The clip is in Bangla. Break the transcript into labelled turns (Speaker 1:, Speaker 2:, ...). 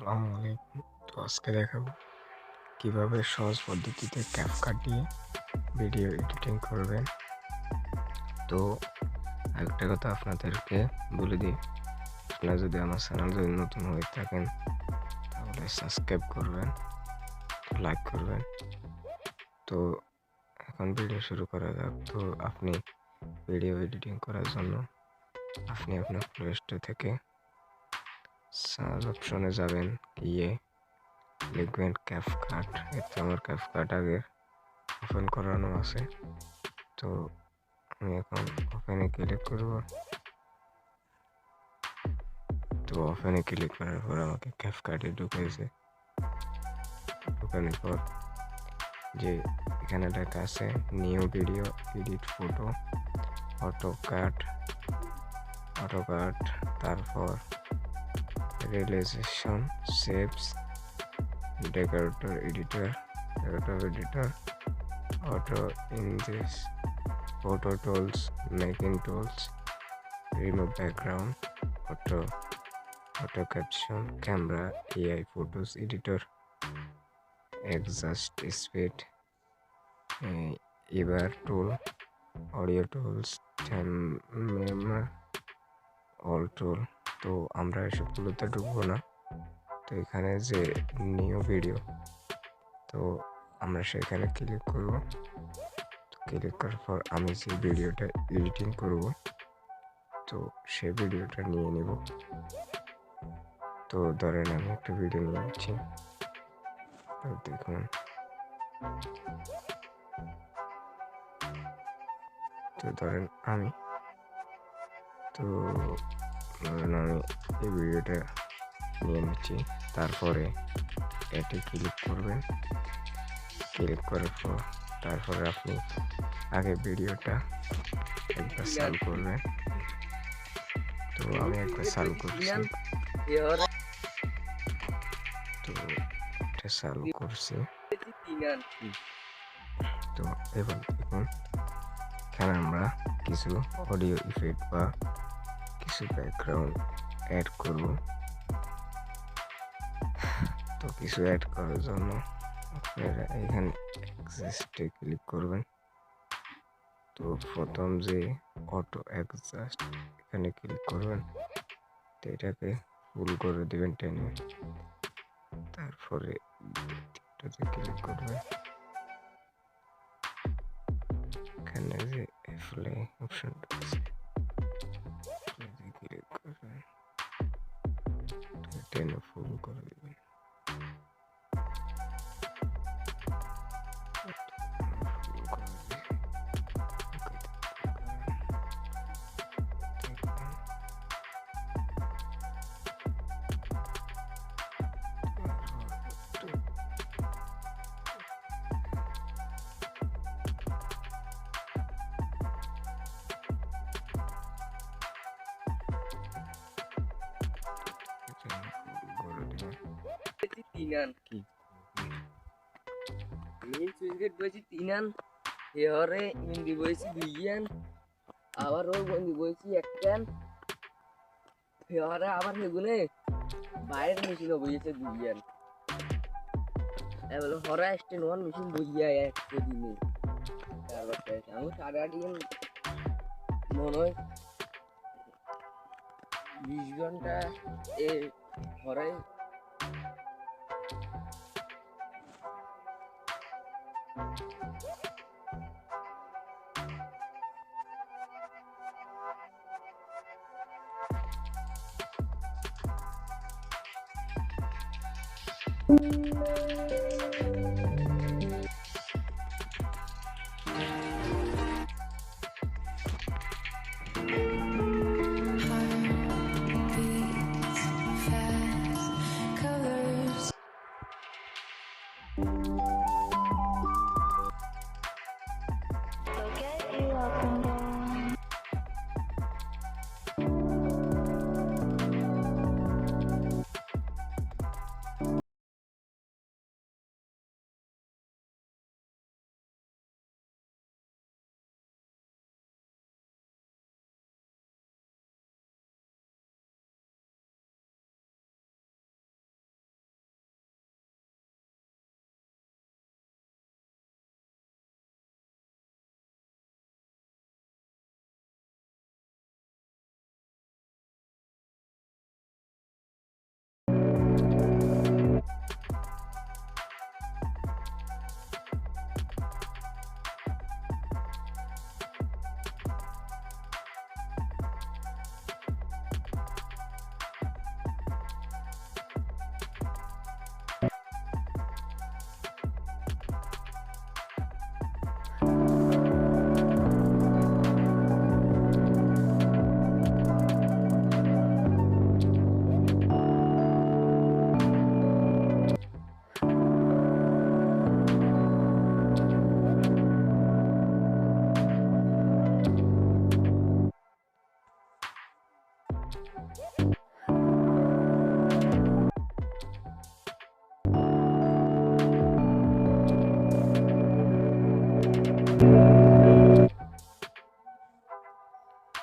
Speaker 1: আসসালামু আলাইকুম। তো আজকে দেখাবো কিভাবে সহজ পদ্ধতিতে ক্যাপকাট দিয়ে ভিডিও এডিটিং করবেন। তো আরেকটা কথা আপনাদেরকে বলে দিই, আপনারা যদি আমার চ্যানেল যদি নতুন হয়ে থাকেন তাহলে সাবস্ক্রাইব করবেন, লাইক করবেন। তো এখন ভিডিও শুরু করা যাক। তো আপনি ভিডিও এডিটিং করার জন্য আপনি আপনার প্লে স্টোর থেকে সার্চ অপশনে যাবেন, গিয়ে লিখবেন ক্যাপকাট। এতে আমার ক্যাপকাট আগে ওপেন করানো আছে। তো আমি এখন ওপেনে ক্লিক করব। তো ওপেনে ক্লিক করার পর আমাকে ক্যাপকাটে ঢুকেছে। ঢুকানোর পর যে এখানে লেখা আছে new video edit photo autocut, তারপর realisation shapes, decorator editor, auto ইনজেস, photo tools, making tools, remove background, auto caption, camera, AI photos editor, adjust speed, evar tool, audio tools, timer, all tool। তো আমরা এসবগুলোতে ঢুকবো না। তো এখানে যে নিউ ভিডিও, তো আমরা সেখানে ক্লিক করব। তো ক্লিক করার পর আমি যে ভিডিওটা এডিটিং করব, তো সেই ভিডিওটা নিয়ে নিব। তো ধরেন আমি একটা ভিডিও নিয়ে নিচ্ছি। তো দেখুন, তো ধরেন আমি এই ভিডিওটা নিয়ে নিচ্ছি। তারপরে এটি ক্লিক করবেন। ক্লিক করার পর তারপরে আপনি আগে ভিডিওটা একবার চালু করবেন। তো আমি একবার চালু করছি। তো এটা চালু করছি। তো এবার দেখুন, এখানে আমরা কিছু অডিও ইফেক্ট বা কিছু ব্যাকগ্রাউন্ড অ্যাড করব। তো কিছু অ্যাড করার জন্য আপনারা এখানে অ্যাডজাস্টে ক্লিক করবেন। তো প্রথম যে অটো অ্যাডজাস্ট, এখানে ক্লিক করবেন। তো এটাকে ফুল করে দেবেন টেনে। তারপরে এটাতে ক্লিক করবেন। এখানে যে অ্যাপ্লাই অপশনটা আছে, ক্লিক করবেন, টেনে ফুল করে দেবেন।
Speaker 2: আবার ওই বন্ধু বলছি একখান আবার সেগুনে বাইরের মেশিনও বইয়েছে দুইয়ান এবার হরা স্টেন ওয়ান মেশিন বইয়া একটা দিনে আমি 8:30 মনে হয় 20 ঘন্টা এ হরাই না